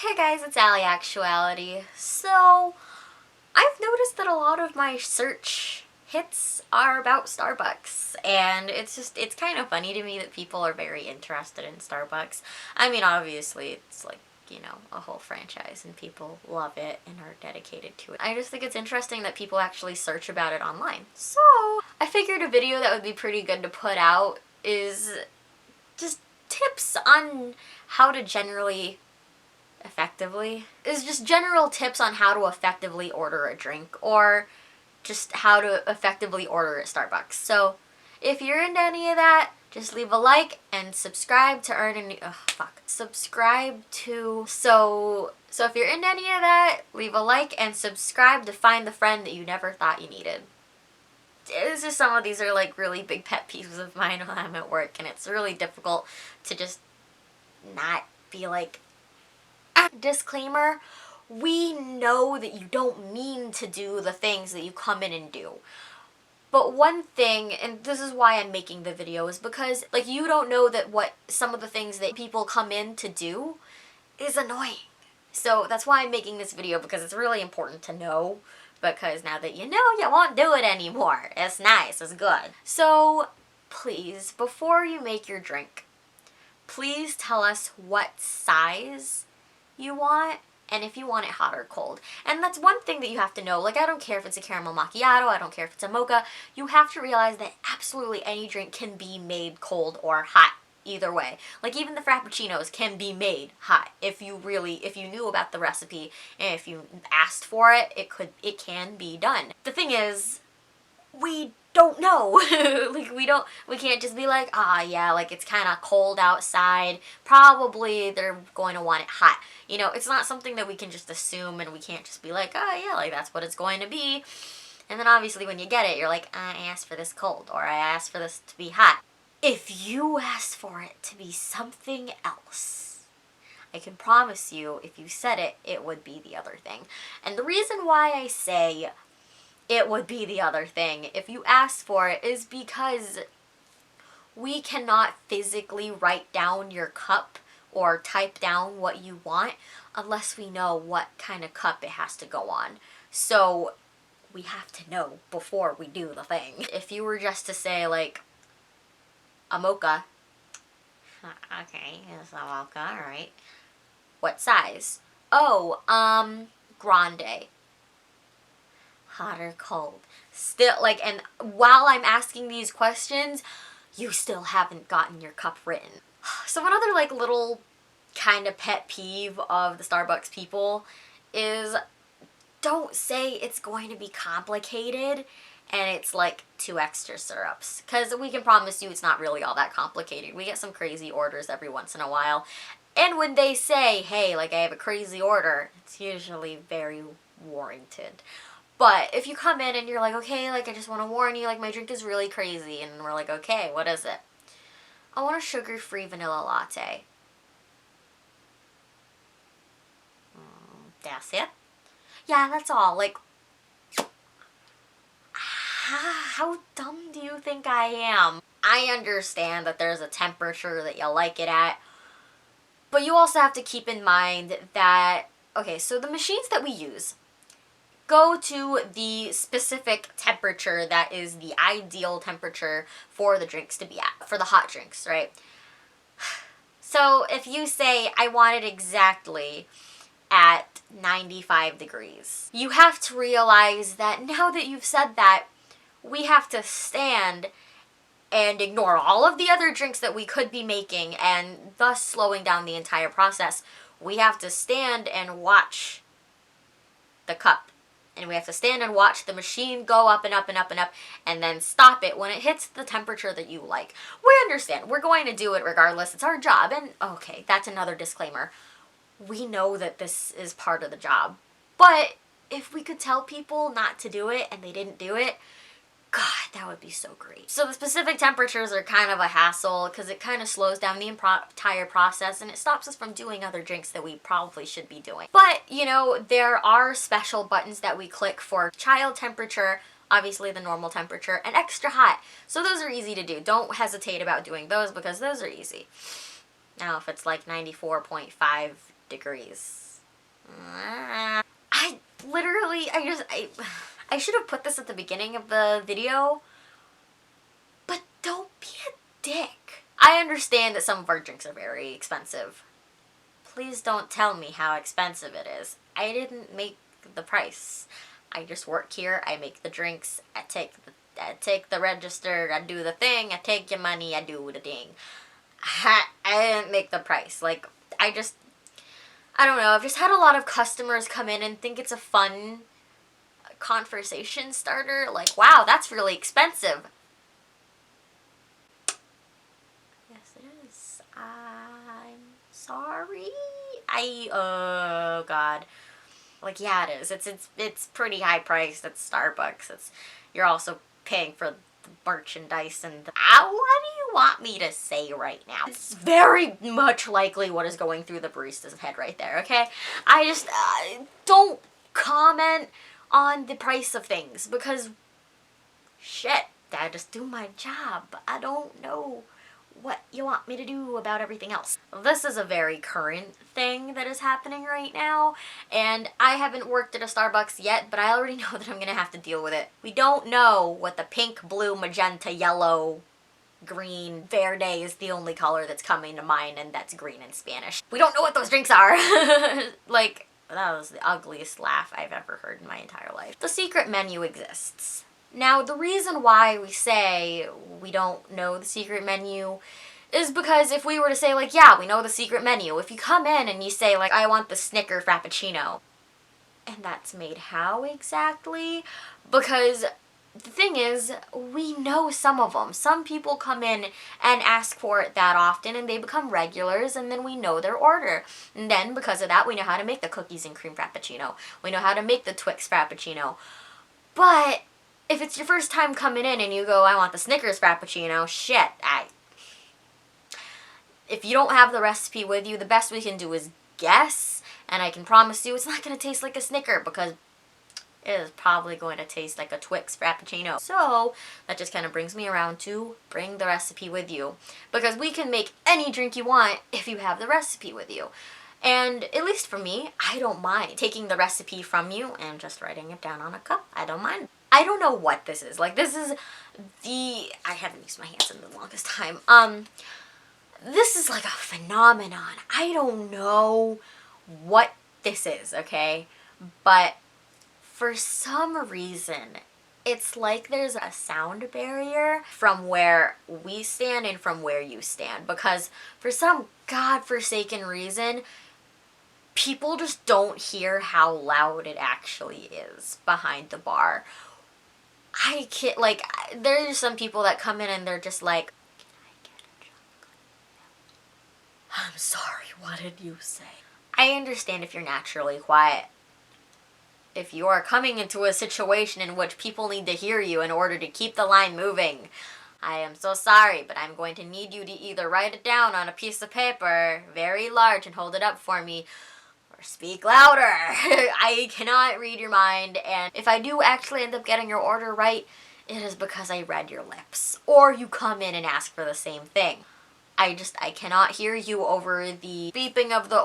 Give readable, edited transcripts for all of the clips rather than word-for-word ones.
Hey guys, it's Allie Actuality. So, I've noticed that a lot of my search hits are about Starbucks, and it's kind of funny to me that people are very interested in Starbucks. I mean, obviously, it's like, a whole franchise, and people love it and are dedicated to it. I just think it's interesting that people actually search about it online. So, I figured a video that would be pretty good to put out is just tips on how to just general tips on how to effectively order a drink, or just how to effectively order at Starbucks. So if you're into any of that, just leave a like and subscribe to earn a new subscribe to so if you're into any of that, leave a like and subscribe to find the friend that you never thought you needed. It's just some of these are like really big pet peeves of mine when I'm at work, and it's really difficult to just not be like, disclaimer, we know that you don't mean to do the things that you come in and do. But one thing, and this is why I'm making the video, is because, like, you don't know that what some of the things that people come in to do is annoying. So that's why I'm making this video, because it's really important to know, because now that you know, you won't do it anymore. It's nice, it's good. So, please, before you make your drink, please tell us what size you want, and if you want it hot or cold. And that's one thing that you have to know. Like, I don't care if it's a caramel macchiato, I don't care if it's a mocha. You have to realize that absolutely any drink can be made cold or hot, either way. Like, even the frappuccinos can be made hot if you knew about the recipe and if you asked for it, it can be done. The thing is, we don't know. Like, we can't just be like, yeah, like, it's kind of cold outside, probably they're going to want it hot. It's not something that we can just assume, and we can't just be like, oh yeah, like, that's what it's going to be. And then obviously when you get it, you're like, I asked for this cold, or I asked for this to be hot. If you asked for it to be something else, I can promise you, if you said it, it would be the other thing. And the reason why I say it would be the other thing if you asked for it is because we cannot physically write down your cup or type down what you want unless we know what kind of cup it has to go on. So we have to know before we do the thing. If you were just to say, like, a mocha, okay, it's a mocha, alright. What size? Oh, grande. Hot or cold? Still, like, and while I'm asking these questions, you still haven't gotten your cup written. So another, like, little kind of pet peeve of the Starbucks people is, don't say it's going to be complicated and it's like 2 extra syrups. Because we can promise you it's not really all that complicated. We get some crazy orders every once in a while. And when they say, hey, like, I have a crazy order, it's usually very warranted. But if you come in and you're like, okay, like, I just want to warn you, like, my drink is really crazy, and we're like, okay, what is it? I want a sugar-free vanilla latte. That's it? Yeah, that's all. Like, how dumb do you think I am? I understand that there's a temperature that you like it at, but you also have to keep in mind that, okay, so the machines that we use go to the specific temperature that is the ideal temperature for the drinks to be at, for the hot drinks, right? So if you say, I want it exactly at 95 degrees, you have to realize that now that you've said that, we have to stand and ignore all of the other drinks that we could be making, and thus slowing down the entire process. We have to stand and watch the cup. And we have to stand and watch the machine go up and up and up and up, and then stop it when it hits the temperature that you like. We understand. We're going to do it regardless. It's our job. And, okay, that's another disclaimer. We know that this is part of the job. But if we could tell people not to do it and they didn't do it, God, that would be so great. So the specific temperatures are kind of a hassle because it kind of slows down the entire process, and it stops us from doing other drinks that we probably should be doing. But, there are special buttons that we click for child temperature, obviously the normal temperature, and extra hot. So those are easy to do. Don't hesitate about doing those because those are easy. Now if it's like 94.5 degrees, I literally, I should have put this at the beginning of the video, but don't be a dick. I understand that some of our drinks are very expensive. Please don't tell me how expensive it is. I didn't make the price. I just work here, I make the drinks, I take the register, I do the thing, I take your money, I do the thing. I didn't make the price. Like, I don't know, I've just had a lot of customers come in and think it's a fun conversation starter. Like, wow, that's really expensive. Yes, it is. I'm sorry. Oh God. Like, yeah, it is. It's pretty high priced. It's Starbucks. You're also paying for the merchandise and what do you want me to say right now? It's very much likely what is going through the barista's head right there, okay? I just don't comment on the price of things because shit, I just do my job. I don't know what you want me to do about everything else. This is a very current thing that is happening right now, and I haven't worked at a Starbucks yet, but I already know that I'm gonna have to deal with it. We don't know what the pink, blue, magenta, yellow, green, verde is the only color that's coming to mind, and that's green in Spanish. We don't know what those drinks are. Like, that was the ugliest laugh I've ever heard in my entire life. The secret menu exists. Now, the reason why we say we don't know the secret menu is because if we were to say, like, yeah, we know the secret menu, if you come in and you say, like, I want the Snicker Frappuccino, and that's made how exactly? Because the thing is, we know some of them. Some people come in and ask for it that often, and they become regulars, and then we know their order. And then, because of that, we know how to make the cookies and cream Frappuccino. We know how to make the Twix Frappuccino. But if it's your first time coming in and you go, I want the Snickers Frappuccino, shit, if you don't have the recipe with you, the best we can do is guess, and I can promise you it's not going to taste like a Snicker because it is probably going to taste like a Twix Frappuccino. So that just kind of brings me around to bring the recipe with you, because we can make any drink you want if you have the recipe with you. And at least for me, I don't mind taking the recipe from you and just writing it down on a cup. I don't mind. I don't know what this is. Like, this is I haven't used my hands in the longest time. This is like a phenomenon. I don't know what this is, okay? But for some reason, it's like there's a sound barrier from where we stand and from where you stand. Because for some godforsaken reason, people just don't hear how loud it actually is behind the bar. I can't, like, there's some people that come in and they're just like, can I get a chocolate milk? I'm sorry, what did you say? I understand if you're naturally quiet. If you are coming into a situation in which people need to hear you in order to keep the line moving, I am so sorry, but I'm going to need you to either write it down on a piece of paper, very large, and hold it up for me, or speak louder. I cannot read your mind, and if I do actually end up getting your order right, it is because I read your lips. Or you come in and ask for the same thing. I cannot hear you over the beeping of the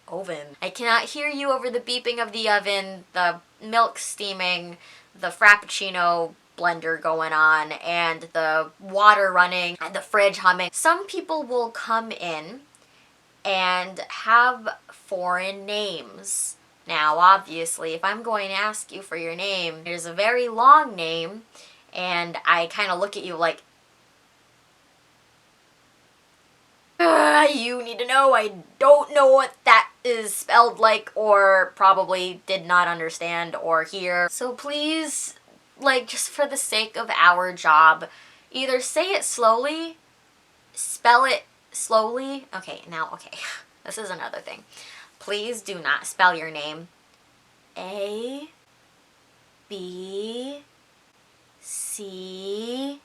oven. I cannot hear you over the beeping of the oven, the milk steaming, the Frappuccino blender going on, and the water running, and the fridge humming. Some people will come in and have foreign names. Now, obviously, if I'm going to ask you for your name, it is a very long name, and I kind of look at you like, you need to know I don't know what that is spelled like, or probably did not understand or hear. So please, like, just for the sake of our job, either say it slowly, spell it slowly. Okay, this is another thing. Please do not spell your name A, B, C,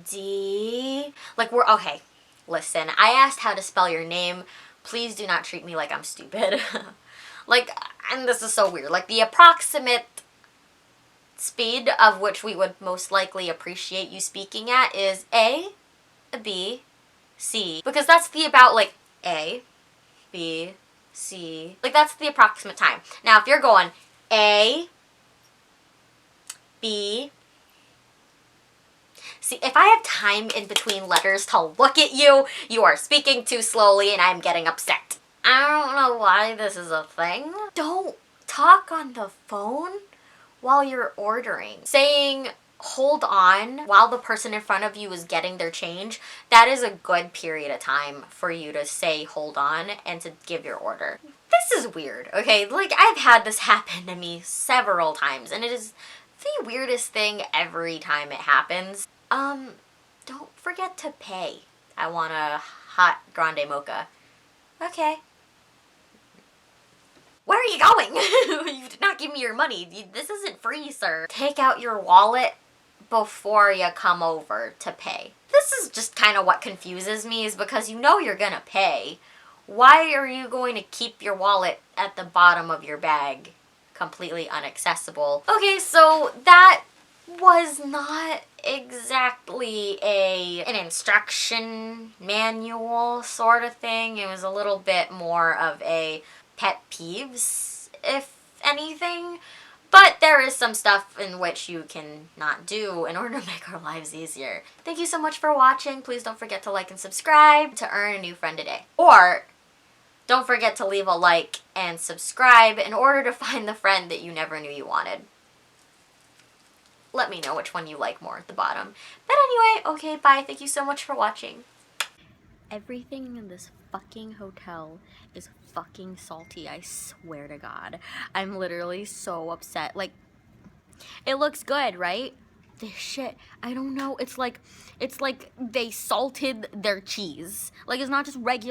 D. Like, okay. Listen, I asked how to spell your name. Please do not treat me like I'm stupid. Like, and this is so weird. Like, the approximate speed of which we would most likely appreciate you speaking at is A, B, C. Because that's the about, like, A, B, C. Like, that's the approximate time. Now, if you're going A, B, see, if I have time in between letters to look at you, you are speaking too slowly and I'm getting upset. I don't know why this is a thing. Don't talk on the phone while you're ordering. Saying hold on while the person in front of you is getting their change, that is a good period of time for you to say hold on and to give your order. This is weird, okay? Like, I've had this happen to me several times, and it is the weirdest thing every time it happens. Don't forget to pay. I want a hot grande mocha. Okay. Where are you going? You did not give me your money. This isn't free, sir. Take out your wallet before you come over to pay. This is just kind of what confuses me, is because you know you're gonna pay. Why are you going to keep your wallet at the bottom of your bag? Completely inaccessible. Okay, so that was not exactly an instruction manual sort of thing. It was a little bit more of a pet peeves, if anything. But there is some stuff in which you can not do in order to make our lives easier. Thank you so much for watching. Please don't forget to like and subscribe to earn a new friend today. Or don't forget to leave a like and subscribe in order to find the friend that you never knew you wanted. Let me know which one you like more at the bottom. But anyway, okay, bye. Thank you so much for watching. Everything in this fucking hotel is fucking salty, I swear to God. I'm literally so upset. Like, it looks good, right? This shit, I don't know. It's like they salted their cheese. Like, it's not just regular